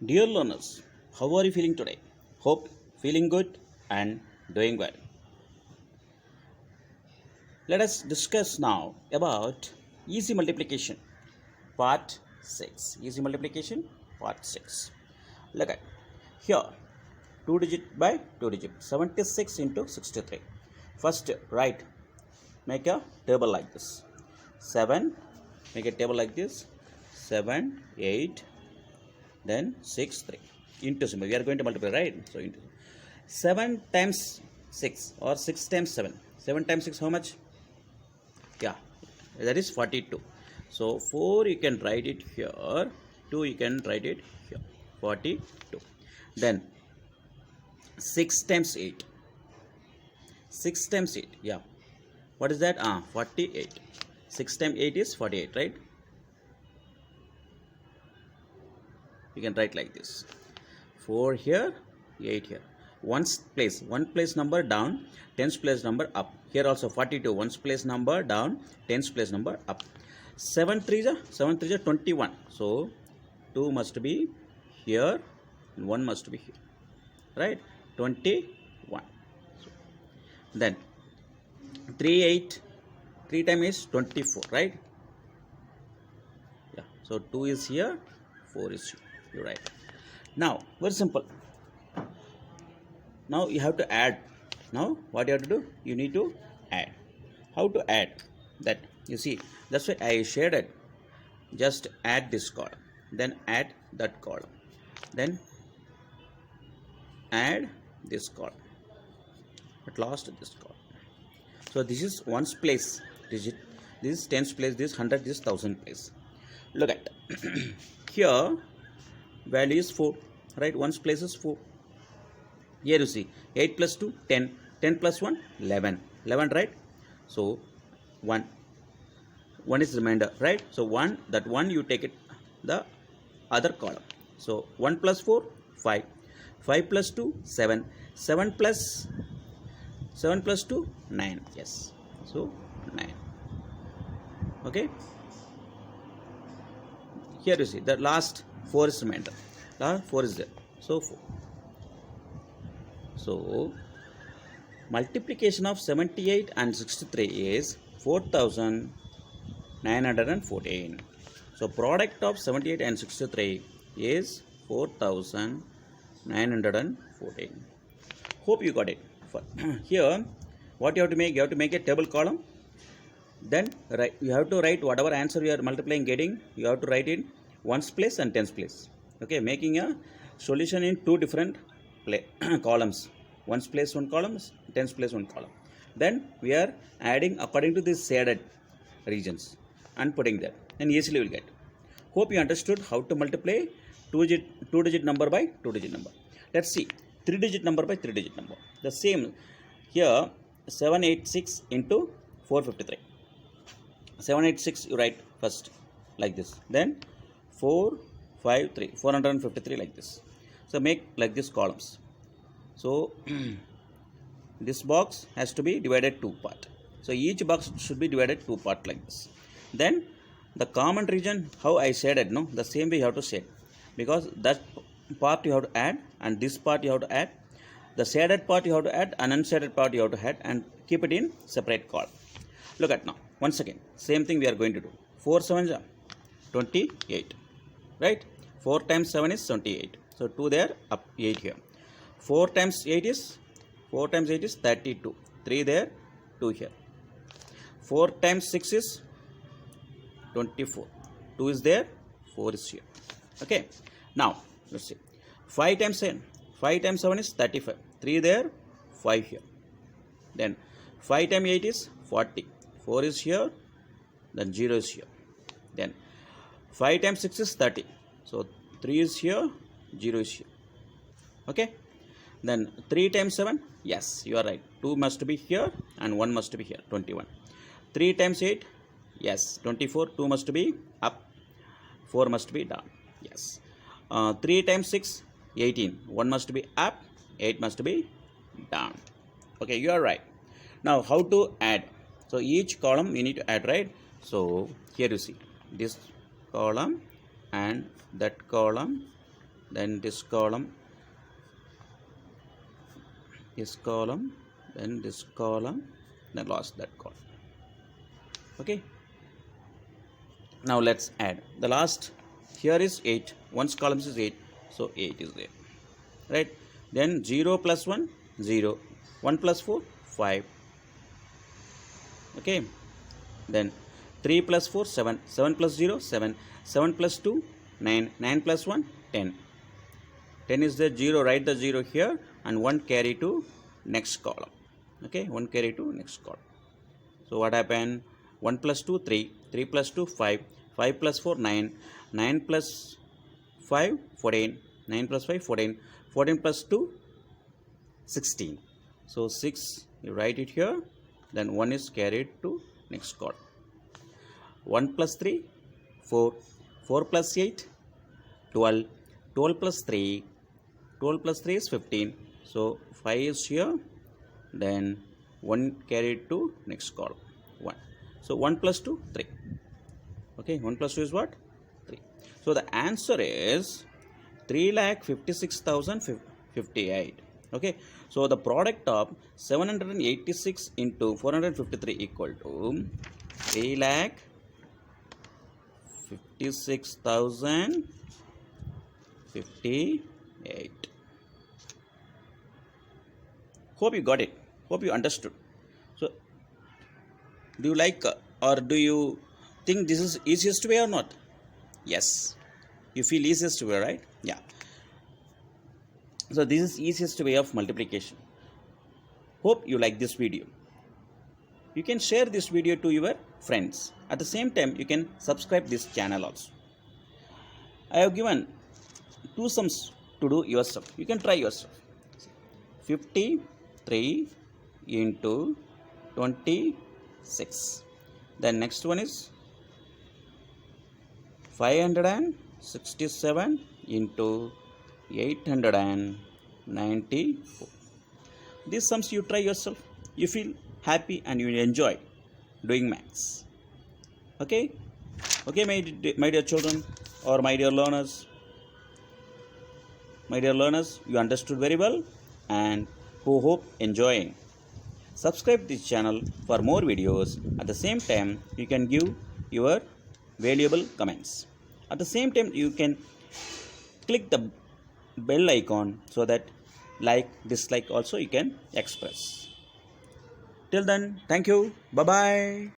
Dear learners, how are you feeling today? Hope feeling good and doing well. Let us discuss now about easy multiplication part 6. Easy multiplication part 6. Look at here 2 digit by 2 digit 76 into 63. First write, make a table like this. 7, make a table like this. 7, 8, then 6, 3 into symbol. We are going to multiply, right? So into 7 times 6 or 6 times 7. 7 times 6 how much? Yeah, that is 42. So 4 you can write it here, 2 you can write it here, 42. Then 6 times 8. 6 times 8, yeah. What is that? 48. 6 times 8 is 48, right? You can write like this. 4 here, 8 here. One place number down, tens place number up. Here also 42, ones place number down, tens place number up. 7 3s are 21. So 2 must be here and 1 must be here. Right? 21. Then 3 8, 3 times is 24, right? Yeah. So 2 is here, 4 is here. You're right. Now, very simple. Now you have to add. Now what you have to do? You need to add. How to add? That you see. That's why I shared it. Just add this column. Then add that column. Then add this column. At last this column. So this is ones place digit. This is tens place. This 100. This 1000 place. Look at here. Value is 4. Right? Ones place is 4. Here you see 8 plus 2 10, 10 plus 1 11, 11, right? So 1 is remainder, right? So 1, that 1 you take it the other column. So 1 plus 4 5, 5 plus 2 7, 7 plus 2 9. Yes, so 9. Okay, here you see the last 4 is remainder. Last 4 is there, so 4. So, multiplication of 78 and 63 is 4914. So, product of 78 and 63 is 4914. Hope you got it. Here, what you have to make? You have to make a table column. Then, you have to write whatever answer you are multiplying getting. You have to write in ones place and tens place. Okay, making a solution in two different columns. Ones place one column, tens place one column. Then we are adding according to these shaded regions and putting that, and easily will get. Hope you understood how to multiply two digit number by two digit number. Let's see 3 digit number by 3 digit number. The same here 786 into 453. 786 you write first like this. Then 453 453 like this. So make like this columns. So this box has to be divided 2 part. So each box should be divided 2 part like this. Then the common region, how I shaded, no, the same way you have to shade, because that part you have to add and this part you have to add. The shaded part you have to add and unshaded part you have to add and keep it in separate column. Look at now. Once again, same thing we are going to do. 4 7s are 28, right? 4 times 7 is 78. So 2 there, up 8 here. 4 times 8 is 32. 3 there, 2 here. 4 times 6 is 24. 2 is there, 4 is here. Okay. Now let's see. 5 times 7. 5 times 7 is 35. 3 there, 5 here. Then 5 times 8 is 40. 4 is here, then 0 is here. Then 5 times 6 is 30. So 3 is here, 0 is here. Okay. Then 3 times 7, yes, you are right. 2 must be here and 1 must be here, 21. 3 times 8, yes, 24. 2 must be up, 4 must be down. Yes. 3 times 6, 18. 1 must be up, 8 must be down. Okay, you are right. Now, how to add? So, each column we need to add, right? So, here you see this column and that column then this column, then this column, then lost that column. Okay, now let's add the last. Here is 8, one's columns is 8, so 8 is there, right? Then 0 plus 1, 0, 1 plus 4, 5. Okay, then 3 plus 4, 7, 7 plus 0, 7, 7 plus 2, 9, 9 plus 1, 10. 10 is the 0, write the 0 here, and 1 carry to next column. Okay, 1 carry to next column. So what happened? 1 plus 2, 3, 3 plus 2, 5, 5 plus 4, 9, 9 plus 5, 14, 9 plus 5, 14, 14 plus 2, 16. So 6, you write it here, then 1 is carried to next column. 1 plus 3, 4, 4 plus 8, 12, 12 plus 3, 12 plus 3 is 15. So 5 is here, then 1 carried to next column, 1. So 1 plus 2, 3. Okay, 1 plus 2 is what? 3. So the answer is 3,56,058. Okay, so the product of 786 into 453 equal to 3,56,058. Hope you got it. Hope you understood. So, do you like or do you think this is easiest way or not? Yes. You feel easiest way, right? Yeah. So this is easiest way of multiplication. Hope you like this video. You can share this video to your friends. At the same time, you can subscribe this channel also. I have given 2 sums to do yourself. You can try yourself. 53 into 26. Then next one is 567 into 894. These sums you try yourself. You feel happy and you enjoy doing maths. Okay? Okay, my dear children or my dear learners. My dear learners, you understood very well and who hope enjoying. Subscribe this channel for more videos. At the same time, you can give your valuable comments. At the same time, you can click the bell icon so that like, dislike also you can express. Till then, thank you. Bye-bye.